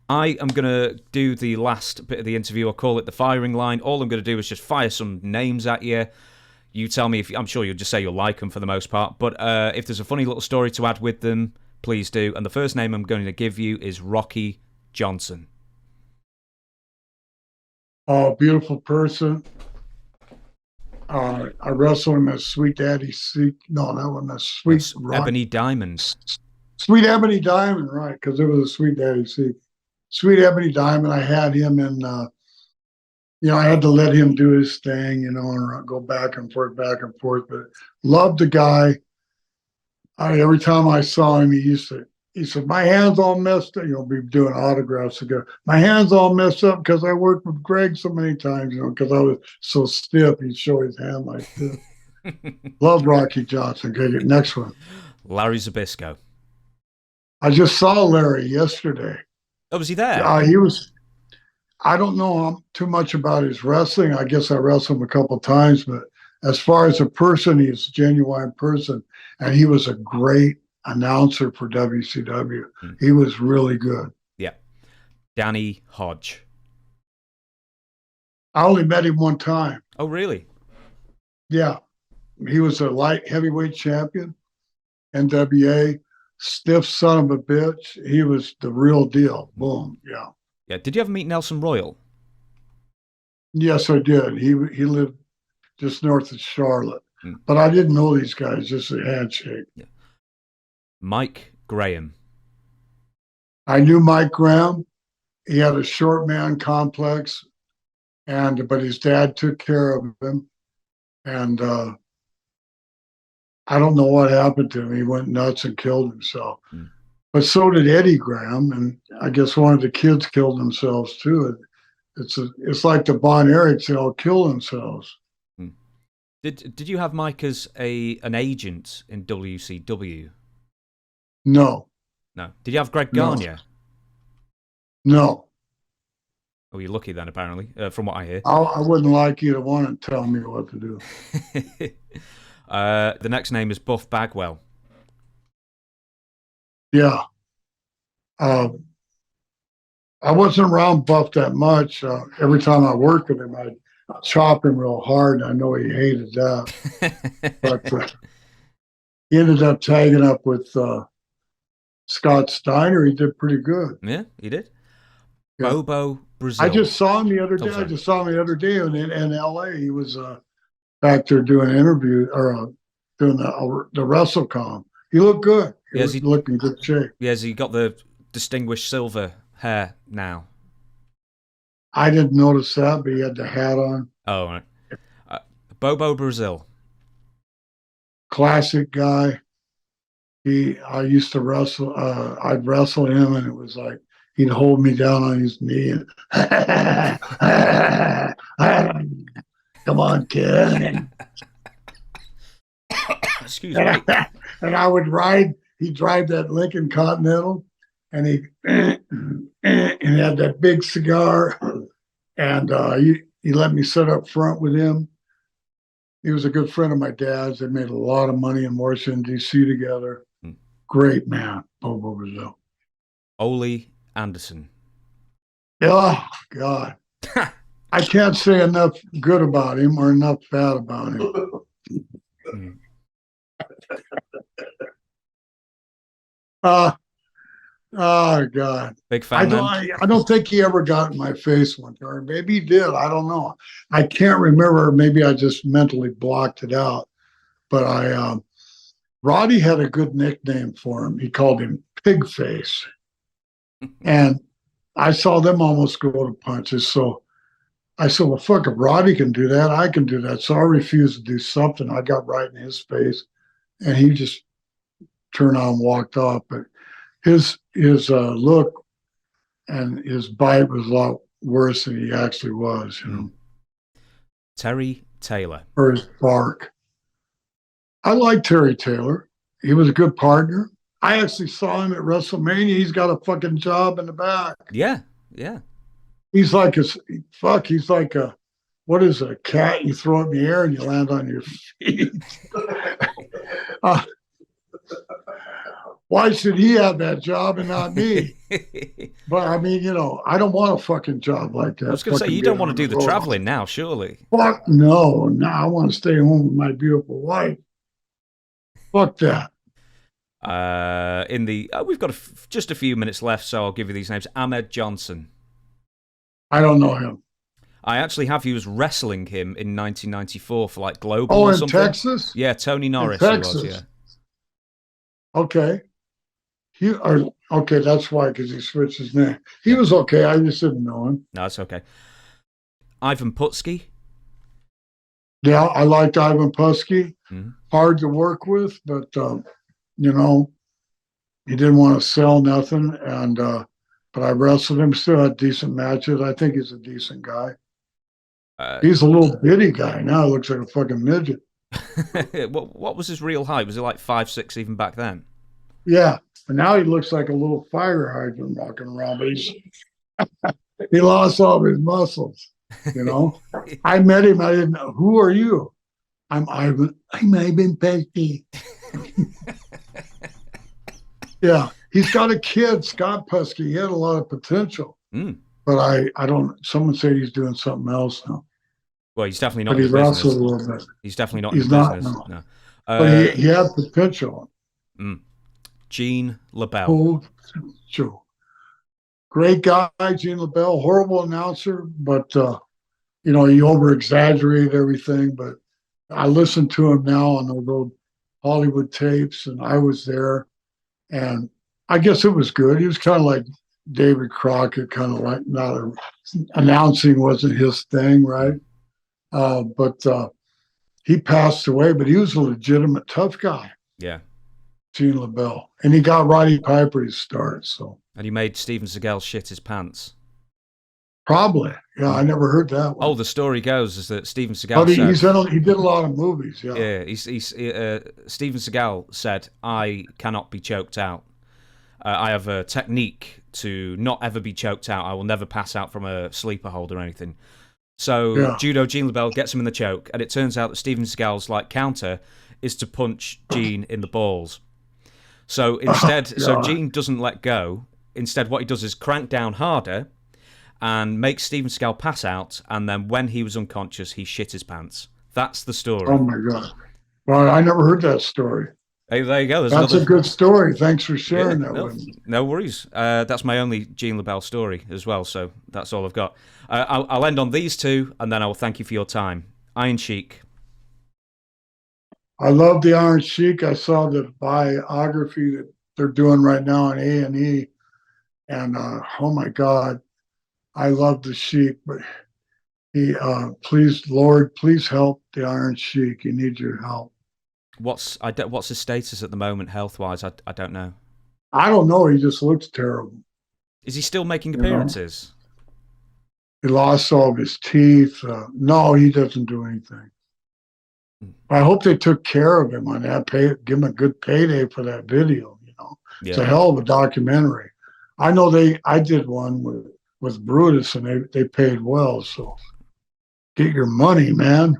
I am going to do the last bit of the interview. I call it the firing line. All I'm going to do is just fire some names at you. You tell me if I'm sure you'll just say you'll like them for the most part. But if there's a funny little story to add with them, please do. And the first name I'm going to give you is Rocky Johnson. Oh, beautiful person. I wrestled him as Sweet Daddy Seek. No, that wasn't a Sweet That's Rock. Ebony Diamond. Sweet Ebony Diamond, right? Because it was a Sweet Daddy Seek. Sweet Ebony Diamond. I had him in. I had to let him do his thing, and go back and forth, back and forth. But loved the guy. Every time I saw him, he said, my hand's all messed up. Be doing autographs again. My hand's all messed up because I worked with Greg so many times, because I was so stiff. He'd show his hand like this. Love Rocky Johnson. Okay, next one. Larry Zbyszko. I just saw Larry yesterday. Oh, was he there? I don't know too much about his wrestling. I guess I wrestled him a couple of times, but as far as a person, he's a genuine person. And he was a great announcer for WCW. He was really good. Yeah. Danny Hodge. I only met him one time. Oh, really? Yeah. He was a light heavyweight champion, NWA, stiff son of a bitch. He was the real deal. Boom. Yeah. Yeah. Did you ever meet Nelson Royal? Yes, I did. He lived just north of Charlotte. But I didn't know these guys, just a handshake. Yeah. Mike Graham. I knew Mike Graham. He had a short man complex, but his dad took care of him. And I don't know what happened to him. He went nuts and killed himself. But so did Eddie Graham, and I guess one of the kids killed themselves too. It's like the Von Erichs, they all kill themselves. Did you have Mike as an agent in WCW? No. No. Did you have Greg Garnier? No. Oh, you're lucky then, apparently, from what I hear. I wouldn't like you to want to tell me what to do. The next name is Buff Bagwell. Yeah. I wasn't around Buff that much. Every time I worked with him, I'd chop him real hard, and I know he hated that. But he ended up tagging up with Scott Steiner. He did pretty good. Yeah, he did. Yeah. Bobo Brazil. I just saw him the other day. In L.A. He was back there doing an interview or doing the WrestleCon. He looked good. He looked in good shape. Yes, he got the distinguished silver hair now. I didn't notice that, but he had the hat on. Oh, right. Bobo Brazil. Classic guy. I used to wrestle. I'd wrestle him, and it was like he'd hold me down on his knee and, come on, kid. Excuse me. And I would ride. He'd drive that Lincoln Continental, and he had that big cigar, and he let me sit up front with him. He was a good friend of my dad's. They made a lot of money in Washington, D.C. together. Great man, Bobo Brazil. Ole Anderson. Oh, God. I can't say enough good about him or enough bad about him. Oh, God. Big fan. I don't think he ever got in my face one time. Maybe he did. I don't know. I can't remember. Maybe I just mentally blocked it out. But Roddy had a good nickname for him. He called him Pig Face. And I saw them almost go to punches. So I said, well, fuck, if Roddy can do that, I can do that. So I refused to do something. I got right in his face, and he just turned on and walked off. But his look and his bite was a lot worse than he actually was, you know. Terry Taylor. Or his bark. I like Terry Taylor. He was a good partner. I actually saw him at WrestleMania. He's got a fucking job in the back. Yeah, yeah. He's like what is a cat? You throw it in the air and you land on your feet. Why should he have that job and not me? But I mean, I don't want a fucking job like that. I was going to say, fucking you don't being want to on do the road. traveling now, surely. Fuck no. No, I want to stay home with my beautiful wife. Fuck that. We've got just a few minutes left, so I'll give you these names. Ahmed Johnson. I don't know him. I actually have you as wrestling him in 1994 for like Global Oh, or in something. Texas? Yeah, Tony Norris. In He Texas. was, yeah. Okay. Okay, that's why, because he switched his name. He was okay. I just didn't know him. No, it's okay. Ivan Putski. Yeah, I liked Ivan Putski. Mm-hmm. Hard to work with, but he didn't want to sell nothing. And but I wrestled him. Still had decent matches. I think he's a decent guy. He's a little bitty guy now. Looks like a fucking midget. What was his real height? Was it like 5'6" even back then? Yeah, but now he looks like a little fire hydrant walking around. But he lost all of his muscles. I met him. I didn't know. Who are you? I'm Ivan. I'm Ivan Pesky. Yeah, he's got a kid, Scott Putski. He had a lot of potential. But I don't. Someone said he's doing something else now. Well, he's definitely not but in the business. A little bit. He's definitely not he's in the not, business. No. No. But he had potential. Gene LaBelle. Oh, Joe. Great guy, Gene LaBelle. Horrible announcer, but he over exaggerated everything. But I listen to him now on those old Hollywood tapes, and I was there, and I guess it was good. He was kind of like David Crockett, kind of like announcing wasn't his thing, right? But he passed away, but he was a legitimate tough guy. Yeah. Gene LaBelle. And he got Roddy Piper his start. So. And he made Steven Seagal shit his pants. Probably. Yeah, I never heard that one. Oh, the story goes is that Steven Seagal he did a lot of movies, yeah. Yeah, Steven Seagal said, I cannot be choked out. I have a technique to not ever be choked out. I will never pass out from a sleeper hold or anything. So Judo Gene LaBelle gets him in the choke, and it turns out that Steven Seagal's counter is to punch Gene in the balls. So instead, so Gene doesn't let go. Instead, what he does is crank down harder and makes Steven Seagal pass out, and then when he was unconscious, he shit his pants. That's the story. Oh my God. Well, I never heard that story. Hey, there you go. That's a good story. Thanks for sharing that with me. No worries. That's my only Gene LaBelle story as well, so that's all I've got. I'll end on these two, and then I will thank you for your time. Iron Sheik. I love the Iron Sheik. I saw the biography that they're doing right now on A&E, and oh my God, I love the Sheik. But he, please, Lord, please help the Iron Sheik. He needs your help. What's his status at the moment, health-wise? I don't know. I don't know. He just looks terrible. Is he still making appearances? He lost all of his teeth. No, he doesn't do anything. I hope they took care of him on that. Give him a good payday for that video. It's a hell of a documentary. I know I did one with Brutus, and they paid well. So get your money, man.